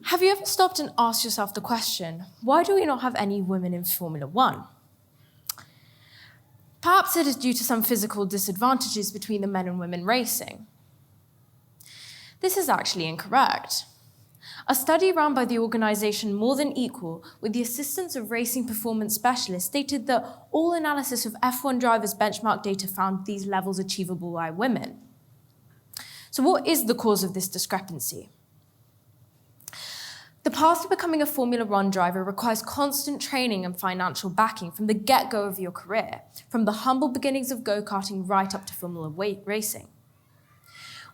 Have you ever stopped and asked yourself the question, why do we not have any women in Formula One? Perhaps it is due to some physical disadvantages between the men and women racing. This is actually incorrect. A study run by the organization More Than Equal, with the assistance of racing performance specialists, stated that all analysis of F1 drivers' benchmark data found these levels achievable by women. So what is the cause of this discrepancy? The path to becoming a Formula One driver requires constant training and financial backing from the get-go of your career, from the humble beginnings of go-karting right up to Formula racing.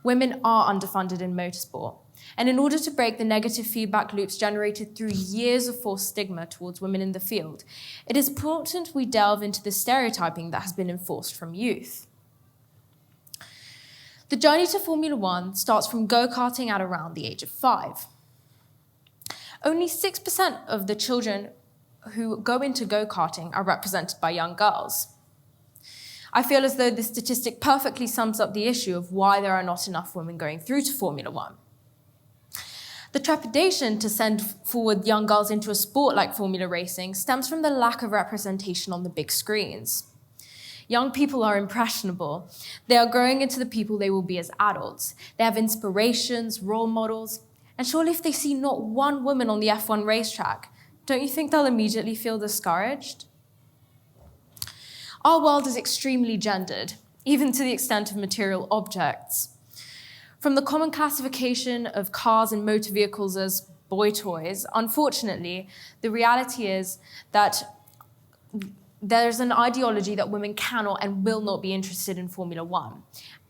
Women are underfunded in motorsport, and in order to break the negative feedback loops generated through years of false stigma towards women in the field, it is important we delve into the stereotyping that has been enforced from youth. The journey to Formula One starts from go-karting at around the age of 5. Only 6% of the children who go into go-karting are represented by young girls. I feel as though this statistic perfectly sums up the issue of why there are not enough women going through to Formula One. The trepidation to send forward young girls into a sport like Formula racing stems from the lack of representation on the big screens. Young people are impressionable. They are growing into the people they will be as adults. They have inspirations, role models, and surely if they see not one woman on the F1 racetrack, don't you think they'll immediately feel discouraged? Our world is extremely gendered, even to the extent of material objects. From the common classification of cars and motor vehicles as boy toys, unfortunately, the reality is that there's an ideology that women cannot and will not be interested in Formula One.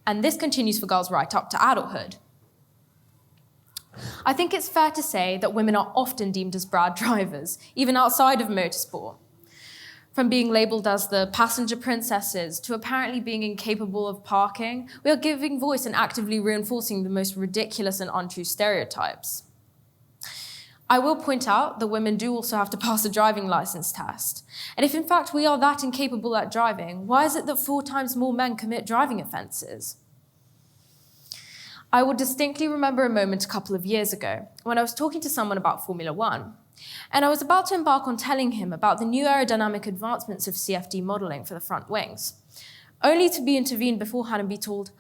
And this continues for girls right up to adulthood. I think it's fair to say that women are often deemed as bad drivers, even outside of motorsport. From being labelled as the passenger princesses to apparently being incapable of parking, we are giving voice and actively reinforcing the most ridiculous and untrue stereotypes. I will point out that women do also have to pass a driving license test. And if in fact we are that incapable at driving, why is it that 4 times more men commit driving offences? I will distinctly remember a moment a couple of years ago when I was talking to someone about Formula One, and I was about to embark on telling him about the new aerodynamic advancements of CFD modelling for the front wings, only to be intervened beforehand and be told,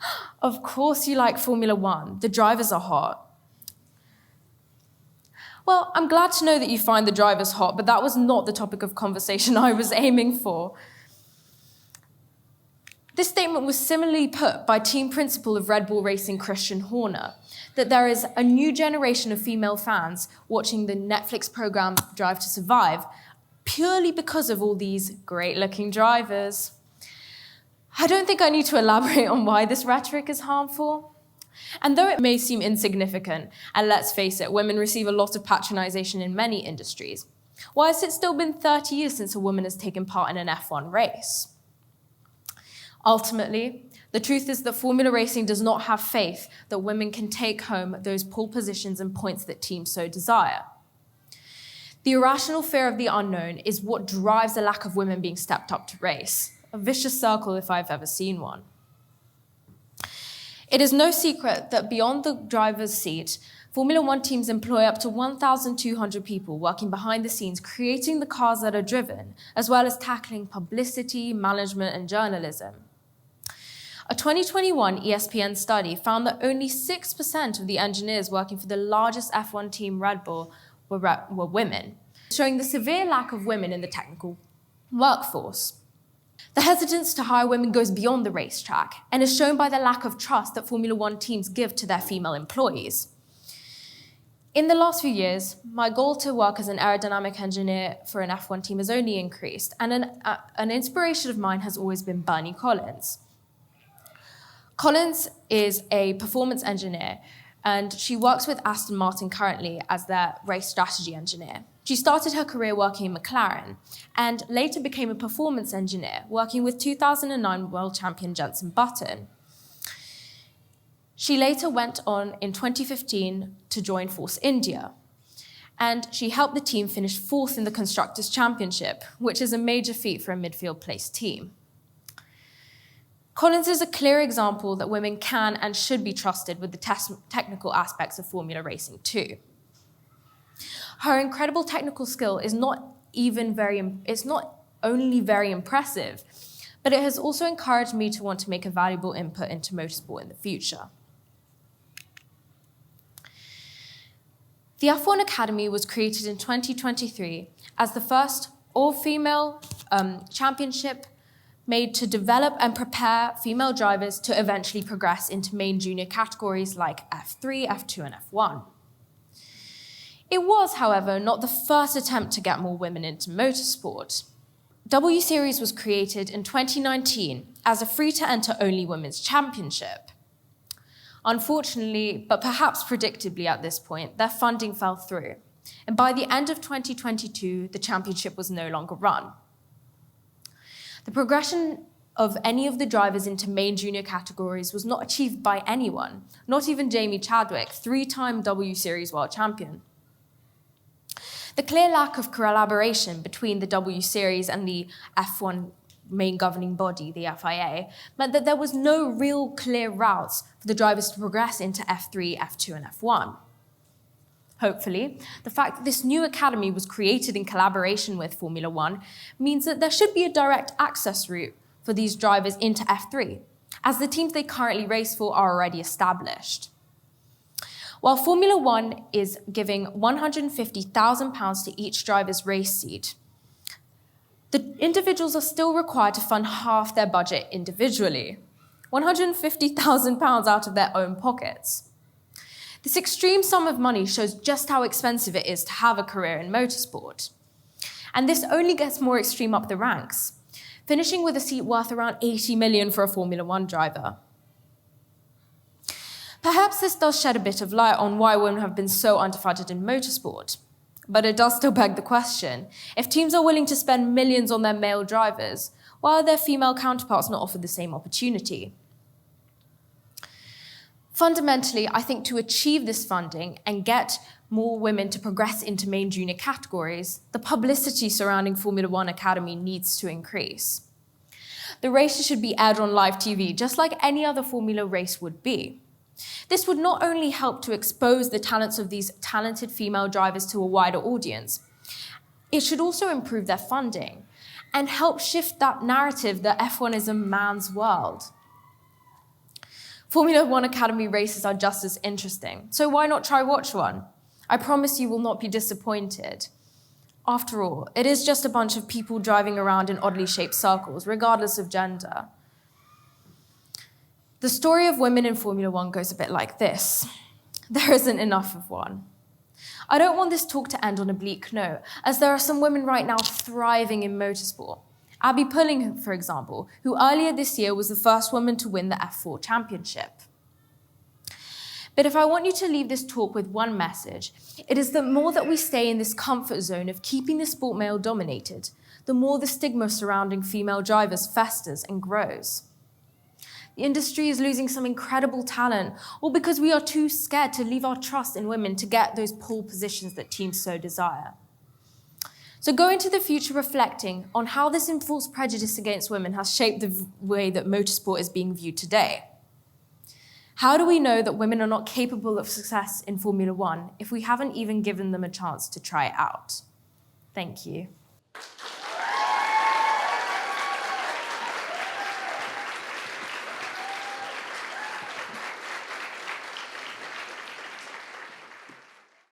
"Of course you like Formula One, the drivers are hot." Well, I'm glad to know that you find the drivers hot, but that was not the topic of conversation I was aiming for. This statement was similarly put by team principal of Red Bull Racing, Christian Horner, that there is a new generation of female fans watching the Netflix program Drive to Survive purely because of all these great-looking drivers. I don't think I need to elaborate on why this rhetoric is harmful. And though it may seem insignificant, and let's face it, women receive a lot of patronisation in many industries, why has it still been 30 years since a woman has taken part in an F1 race? Ultimately, the truth is that Formula Racing does not have faith that women can take home those pole positions and points that teams so desire. The irrational fear of the unknown is what drives the lack of women being stepped up to race, a vicious circle if I've ever seen one. It is no secret that beyond the driver's seat, Formula One teams employ up to 1,200 people working behind the scenes, creating the cars that are driven, as well as tackling publicity, management, and journalism. A 2021 ESPN study found that only 6% of the engineers working for the largest F1 team, Red Bull, were women, showing the severe lack of women in the technical workforce. The hesitance to hire women goes beyond the racetrack and is shown by the lack of trust that Formula One teams give to their female employees. In the last few years, my goal to work as an aerodynamic engineer for an F1 team has only increased, and an inspiration of mine has always been Bernie Collins. Collins is a performance engineer, and she works with Aston Martin currently as their race strategy engineer. She started her career working in McLaren, and later became a performance engineer, working with 2009 world champion Jenson Button. She later went on in 2015 to join Force India, and she helped the team finish 4th in the Constructors' Championship, which is a major feat for a midfield placed team. Collins is a clear example that women can and should be trusted with the technical aspects of Formula Racing too. Her incredible technical skill is not only very impressive, but it has also encouraged me to want to make a valuable input into motorsport in the future. The F1 Academy was created in 2023 as the first all-female championship made to develop and prepare female drivers to eventually progress into main junior categories like F3, F2, and F1. It was, however, not the first attempt to get more women into motorsport. W Series was created in 2019 as a free-to-enter only women's championship. Unfortunately, but perhaps predictably at this point, their funding fell through, and by the end of 2022, the championship was no longer run. The progression of any of the drivers into main junior categories was not achieved by anyone, not even Jamie Chadwick, three-time W Series world champion. The clear lack of collaboration between the W Series and the F1 main governing body, the FIA, meant that there was no real clear routes for the drivers to progress into F3, F2, and F1. Hopefully, the fact that this new academy was created in collaboration with Formula One means that there should be a direct access route for these drivers into F3, as the teams they currently race for are already established. While Formula One is giving £150,000 to each driver's race seat, the individuals are still required to fund half their budget individually, £150,000 out of their own pockets. This extreme sum of money shows just how expensive it is to have a career in motorsport. And this only gets more extreme up the ranks, finishing with a seat worth around $80 million for a Formula One driver. Perhaps this does shed a bit of light on why women have been so underfunded in motorsport. But it does still beg the question, if teams are willing to spend millions on their male drivers, why are their female counterparts not offered the same opportunity? Fundamentally, I think to achieve this funding and get more women to progress into main junior categories, the publicity surrounding Formula One Academy needs to increase. The races should be aired on live TV, just like any other Formula race would be. This would not only help to expose the talents of these talented female drivers to a wider audience, it should also improve their funding and help shift that narrative that F1 is a man's world. Formula One Academy races are just as interesting, so why not try watch one? I promise you will not be disappointed. After all, it is just a bunch of people driving around in oddly shaped circles, regardless of gender. The story of women in Formula One goes a bit like this. There isn't enough of one. I don't want this talk to end on a bleak note, as there are some women right now thriving in motorsport. Abby Pulling, for example, who earlier this year was the first woman to win the F4 championship. But if I want you to leave this talk with one message, it is that more that we stay in this comfort zone of keeping the sport male-dominated, the more the stigma surrounding female drivers festers and grows. The industry is losing some incredible talent, all because we are too scared to leave our trust in women to get those pole positions that teams so desire. So go into the future reflecting on how this enforced prejudice against women has shaped the way that motorsport is being viewed today. How do we know that women are not capable of success in Formula One if we haven't even given them a chance to try it out? Thank you.